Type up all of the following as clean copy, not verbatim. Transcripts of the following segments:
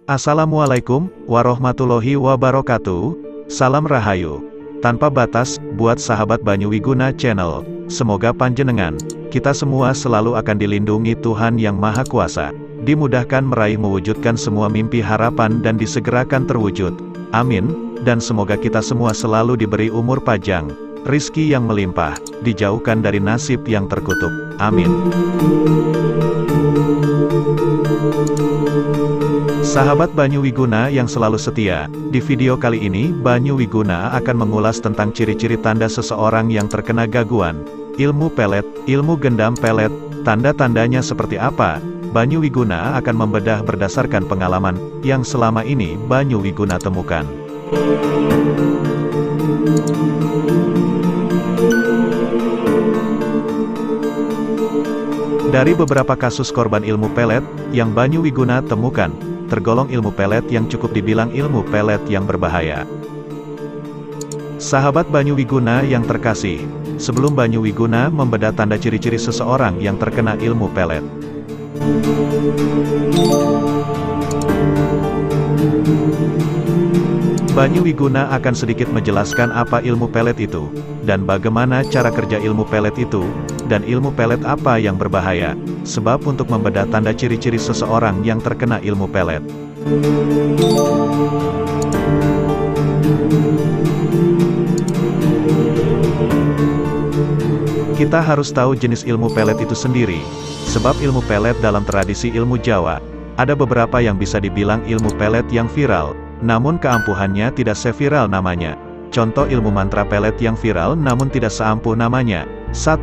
Assalamualaikum warahmatullahi wabarakatuh. Salam Rahayu. Tanpa batas, buat sahabat Banyu Wiguna Channel. Semoga panjenengan, kita semua selalu akan dilindungi Tuhan Yang Maha Kuasa. Dimudahkan meraih mewujudkan semua mimpi harapan dan disegerakan terwujud. Amin. Dan semoga kita semua selalu diberi umur panjang, rizki yang melimpah, dijauhkan dari nasib yang terkutuk. Amin. Sahabat Banyu Wiguna yang selalu setia, di video kali ini Banyu Wiguna akan mengulas tentang ciri-ciri tanda seseorang yang terkena gangguan ilmu pelet, ilmu gendam pelet, tanda-tandanya seperti apa. Banyu Wiguna akan membedah berdasarkan pengalaman yang selama ini Banyu Wiguna temukan. Dari beberapa kasus korban ilmu pelet yang Banyu Wiguna temukan, tergolong ilmu pelet yang cukup dibilang ilmu pelet yang berbahaya. Sahabat Banyu Wiguna yang terkasih, sebelum Banyu Wiguna membedah tanda ciri-ciri seseorang yang terkena ilmu pelet, Banyu Wiguna akan sedikit menjelaskan apa ilmu pelet itu, dan bagaimana cara kerja ilmu pelet itu, dan ilmu pelet apa yang berbahaya, sebab untuk membedah tanda ciri-ciri seseorang yang terkena ilmu pelet, kita harus tahu jenis ilmu pelet itu sendiri, sebab ilmu pelet dalam tradisi ilmu Jawa, ada beberapa yang bisa dibilang ilmu pelet yang viral, namun keampuhannya tidak seviral namanya. Contoh ilmu mantra pelet yang viral namun tidak seampuh namanya. 1.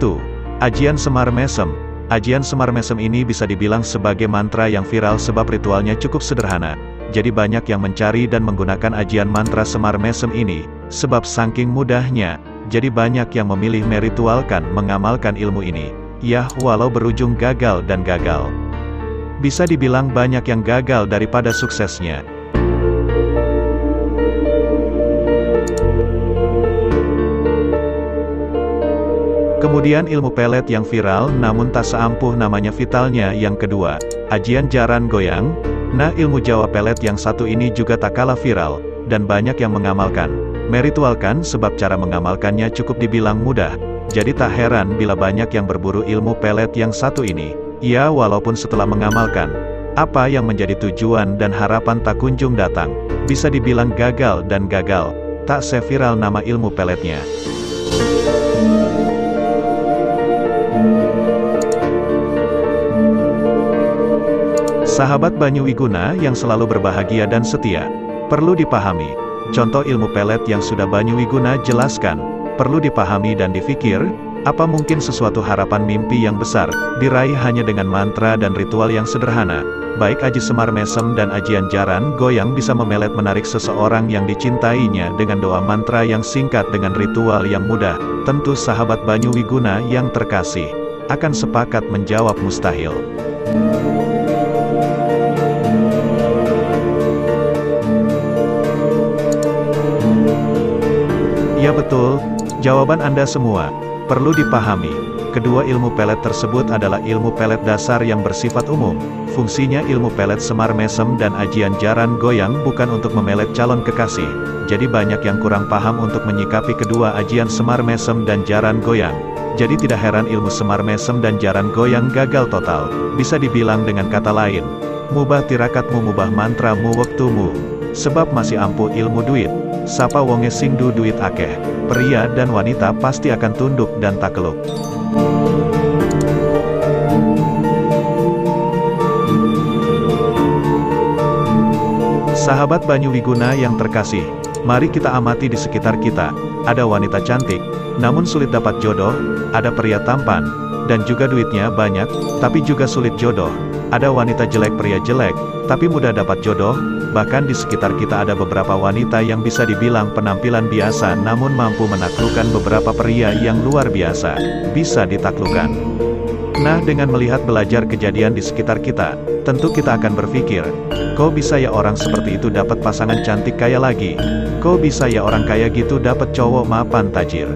Ajian Semar Mesem. Ajian Semar Mesem ini bisa dibilang sebagai mantra yang viral sebab ritualnya cukup sederhana. Jadi banyak yang mencari dan menggunakan ajian mantra Semar Mesem ini, sebab saking mudahnya, jadi banyak yang memilih meritualkan mengamalkan ilmu ini. Yah, walau berujung gagal dan gagal. Bisa dibilang banyak yang gagal daripada suksesnya. Kemudian ilmu pelet yang viral namun tak seampuh namanya vitalnya yang kedua, ajian jaran goyang. Nah, ilmu Jawa pelet yang satu ini juga tak kalah viral, dan banyak yang mengamalkan, meritualkan sebab cara mengamalkannya cukup dibilang mudah. Jadi tak heran bila banyak yang berburu ilmu pelet yang satu ini. Ya, walaupun setelah mengamalkan, apa yang menjadi tujuan dan harapan tak kunjung datang, bisa dibilang gagal dan gagal, tak seviral nama ilmu peletnya. Sahabat Banyu Wiguna yang selalu berbahagia dan setia, perlu dipahami, contoh ilmu pelet yang sudah Banyu Wiguna jelaskan, perlu dipahami dan dipikir, apa mungkin sesuatu harapan mimpi yang besar, diraih hanya dengan mantra dan ritual yang sederhana. Baik Aji Semar Mesem dan ajian jaran goyang bisa memelet menarik seseorang yang dicintainya dengan doa mantra yang singkat dengan ritual yang mudah. Tentu sahabat Banyu Wiguna yang terkasih, akan sepakat menjawab mustahil. Ya betul, jawaban Anda semua, perlu dipahami. Kedua ilmu pelet tersebut adalah ilmu pelet dasar yang bersifat umum. Fungsinya ilmu pelet Semar Mesem dan ajian jaran goyang bukan untuk memelet calon kekasih. Jadi banyak yang kurang paham untuk menyikapi kedua ajian Semar Mesem dan jaran goyang. Jadi tidak heran ilmu Semar Mesem dan jaran goyang gagal total. Bisa dibilang dengan kata lain, mubah tirakatmu mubah mantramu waktumu. Sebab masih ampuh ilmu duit, sapa wonge singdu duit akeh, pria dan wanita pasti akan tunduk dan takluk. Sahabat Banyu Wiguna yang terkasih, mari kita amati di sekitar kita, ada wanita cantik, namun sulit dapat jodoh, ada pria tampan, dan juga duitnya banyak, tapi juga sulit jodoh, ada wanita jelek pria jelek, tapi mudah dapat jodoh, Bahkan di sekitar kita ada beberapa wanita yang bisa dibilang penampilan biasa namun mampu menaklukkan beberapa pria yang luar biasa. Bisa ditaklukkan. Nah, dengan melihat belajar kejadian di sekitar kita, tentu kita akan berpikir, kok bisa ya orang seperti itu dapat pasangan cantik kaya lagi? Kok bisa ya orang kaya gitu dapat cowok mapan tajir?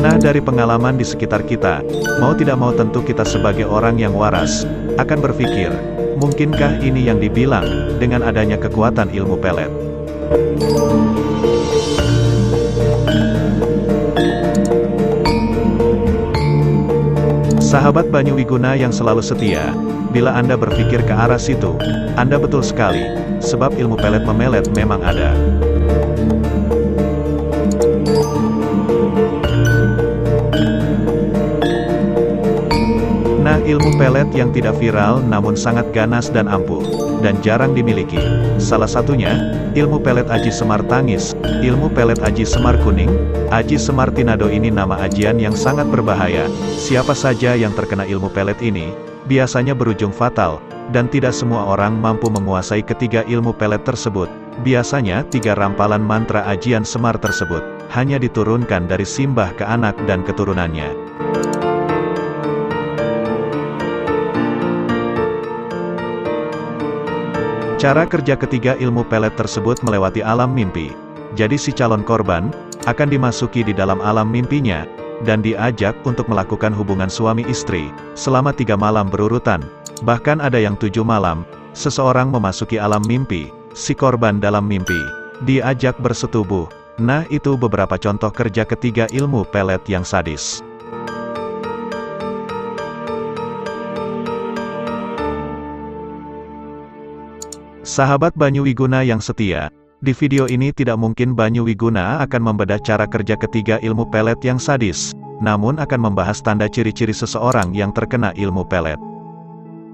Nah, dari pengalaman di sekitar kita, mau tidak mau tentu kita sebagai orang yang waras, akan berpikir, mungkinkah ini yang dibilang, dengan adanya kekuatan ilmu pelet? Sahabat Banyu Wiguna yang selalu setia, bila Anda berpikir ke arah situ, Anda betul sekali, sebab ilmu pelet memelet memang ada. Nah, ilmu pelet yang tidak viral namun sangat ganas dan ampuh, dan jarang dimiliki. Salah satunya, ilmu pelet Aji Semar Tangis, ilmu pelet Aji Semar Kuning, Aji Semar Tinado ini nama ajian yang sangat berbahaya. Siapa saja yang terkena ilmu pelet ini, biasanya berujung fatal, dan tidak semua orang mampu menguasai ketiga ilmu pelet tersebut. Biasanya, 3 rampalan mantra ajian Semar tersebut, hanya diturunkan dari simbah ke anak dan keturunannya. Cara kerja ketiga ilmu pelet tersebut melewati alam mimpi. Jadi si calon korban, akan dimasuki di dalam alam mimpinya, dan diajak untuk melakukan hubungan suami istri, selama 3 malam berurutan. Bahkan ada yang 7 malam, seseorang memasuki alam mimpi, si korban dalam mimpi, diajak bersetubuh. Nah, itu beberapa contoh kerja ketiga ilmu pelet yang sadis. Sahabat Banyu Wiguna yang setia, di video ini tidak mungkin Banyu Wiguna akan membedah cara kerja ketiga ilmu pelet yang sadis, namun akan membahas tanda ciri-ciri seseorang yang terkena ilmu pelet.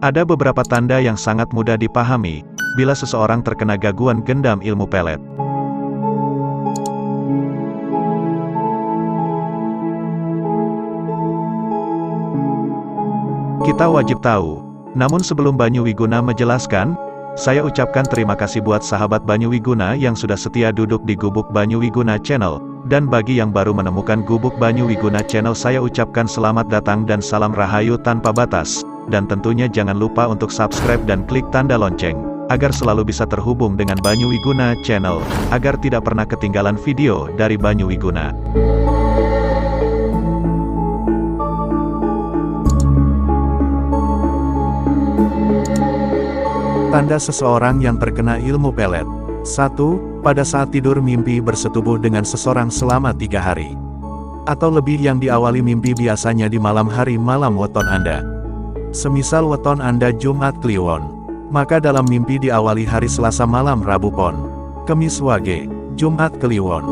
Ada beberapa tanda yang sangat mudah dipahami, bila seseorang terkena gangguan gendam ilmu pelet. Kita wajib tahu, namun sebelum Banyu Wiguna menjelaskan, saya ucapkan terima kasih buat sahabat Banyu Wiguna yang sudah setia duduk di Gubuk Banyu Wiguna Channel, dan bagi yang baru menemukan Gubuk Banyu Wiguna Channel saya ucapkan selamat datang dan salam rahayu tanpa batas, dan tentunya jangan lupa untuk subscribe dan klik tanda lonceng, agar selalu bisa terhubung dengan Banyu Wiguna Channel, agar tidak pernah ketinggalan video dari Banyu Wiguna. Tanda seseorang yang terkena ilmu pelet. 1. Pada saat tidur mimpi bersetubuh dengan seseorang selama 3 hari. Atau lebih yang diawali mimpi biasanya di malam hari malam weton Anda. Semisal weton Anda Jumat Kliwon, maka dalam mimpi diawali hari Selasa malam Rabu Pon, Kemis Wage, Jumat Kliwon.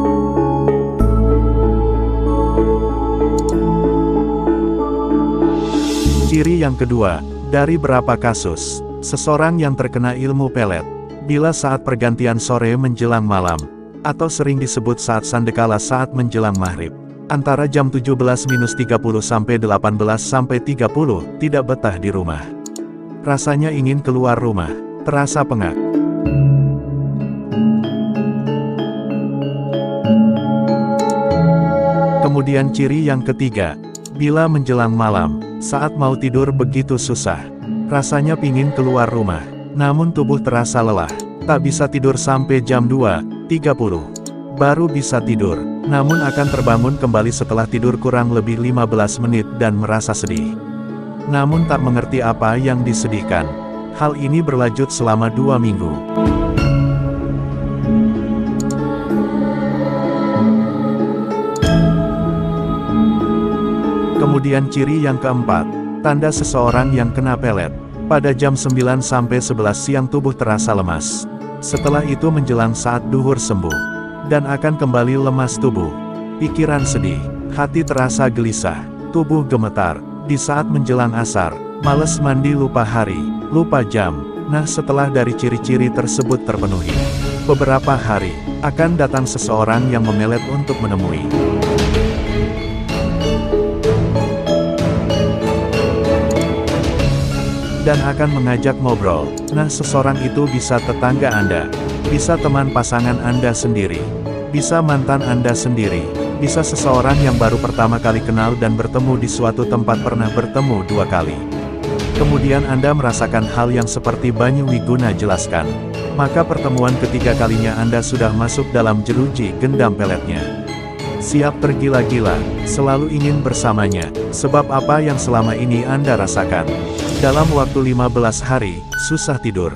Ciri yang kedua, dari berapa kasus seseorang yang terkena ilmu pelet, bila saat pergantian sore menjelang malam, atau sering disebut saat sandekala saat menjelang maghrib, antara jam 17.30 sampai 18.30, tidak betah di rumah. Rasanya ingin keluar rumah, terasa pengap. Kemudian ciri yang ketiga, bila menjelang malam, saat mau tidur begitu susah. Rasanya pingin keluar rumah, namun tubuh terasa lelah, tak bisa tidur sampai jam 2.30. Baru bisa tidur, namun akan terbangun kembali setelah tidur kurang lebih 15 menit dan merasa sedih. Namun tak mengerti apa yang disedihkan. Hal ini berlanjut selama 2 minggu. Kemudian ciri yang keempat, tanda seseorang yang kena pelet. Pada jam 9 sampai 11 siang tubuh terasa lemas. Setelah itu menjelang saat duhur sembuh. Dan akan kembali lemas tubuh. Pikiran sedih, hati terasa gelisah, tubuh gemetar. Di saat menjelang asar, malas mandi lupa hari, lupa jam. Nah setelah dari ciri-ciri tersebut terpenuhi, beberapa hari, akan datang seseorang yang memelet untuk menemui. dan akan mengajak ngobrol. Nah, seseorang itu bisa tetangga Anda, bisa teman pasangan Anda sendiri, bisa mantan Anda sendiri, bisa seseorang yang baru pertama kali kenal dan bertemu di suatu tempat pernah bertemu 2 kali. Kemudian Anda merasakan hal yang seperti Banyu Wiguna jelaskan. Maka pertemuan ketiga kalinya Anda sudah masuk dalam jeruji gendam peletnya. Siap tergila-gila, selalu ingin bersamanya, sebab apa yang selama ini Anda rasakan. Dalam waktu 15 hari, susah tidur,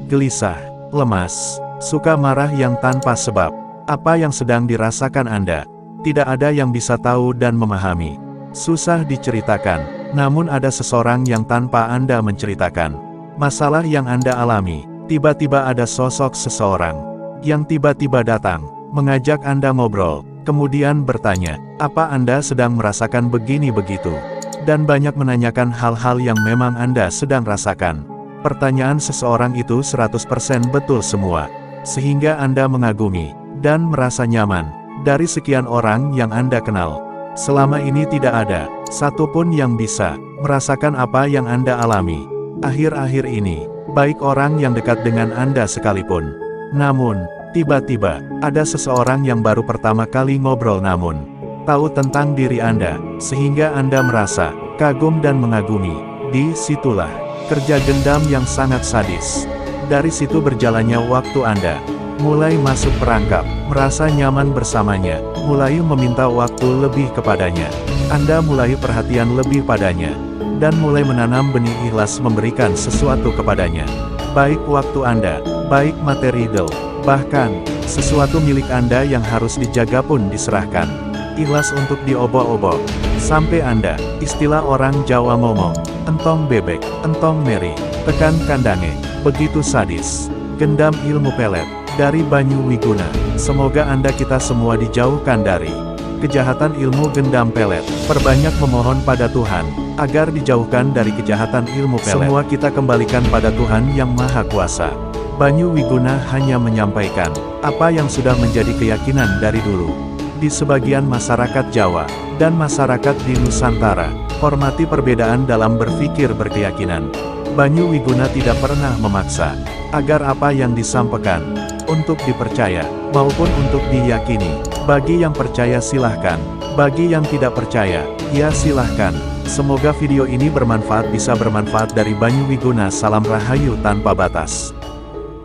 gelisah, lemas, suka marah yang tanpa sebab. Apa yang sedang dirasakan Anda, tidak ada yang bisa tahu dan memahami. Susah diceritakan, namun ada seseorang yang tanpa Anda menceritakan masalah yang Anda alami. Tiba-tiba ada sosok seseorang yang tiba-tiba datang, mengajak Anda ngobrol, kemudian bertanya, apa Anda sedang merasakan begini begitu? Dan banyak menanyakan hal-hal yang memang Anda sedang rasakan. Pertanyaan seseorang itu 100% betul semua, sehingga Anda mengagumi dan merasa nyaman. Dari sekian orang yang Anda kenal, selama ini tidak ada satupun yang bisa merasakan apa yang Anda alami akhir-akhir ini, baik orang yang dekat dengan Anda sekalipun. Namun, tiba-tiba, ada seseorang yang baru pertama kali ngobrol namun tahu tentang diri Anda, sehingga Anda merasa kagum dan mengagumi. Disitulah kerja gendam yang sangat sadis. Dari situ berjalannya waktu Anda mulai masuk perangkap, merasa nyaman bersamanya, mulai meminta waktu lebih kepadanya. Anda mulai perhatian lebih padanya, dan mulai menanam benih ikhlas memberikan sesuatu kepadanya. Baik waktu Anda, baik material, bahkan sesuatu milik Anda yang harus dijaga pun diserahkan. Ikhlas untuk diobo-obo. Sampai Anda, istilah orang Jawa ngomong, entong bebek, entong meri, tekan kandange. Begitu sadis. Gendam ilmu pelet, dari Banyu Wiguna. Semoga Anda kita semua dijauhkan dari kejahatan ilmu gendam pelet. Perbanyak memohon pada Tuhan, agar dijauhkan dari kejahatan ilmu pelet. Semua kita kembalikan pada Tuhan yang Maha Kuasa. Banyu Wiguna hanya menyampaikan apa yang sudah menjadi keyakinan dari dulu. Di sebagian masyarakat Jawa, dan masyarakat di Nusantara, hormati perbedaan dalam berpikir berkeyakinan. Banyu Wiguna tidak pernah memaksa, agar apa yang disampaikan, untuk dipercaya, maupun untuk diyakini. Bagi yang percaya silahkan, bagi yang tidak percaya, ya silahkan. Semoga video ini bermanfaat, bisa bermanfaat dari Banyu Wiguna. Salam Rahayu tanpa batas.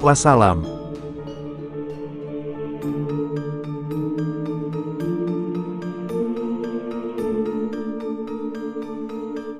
Wassalam.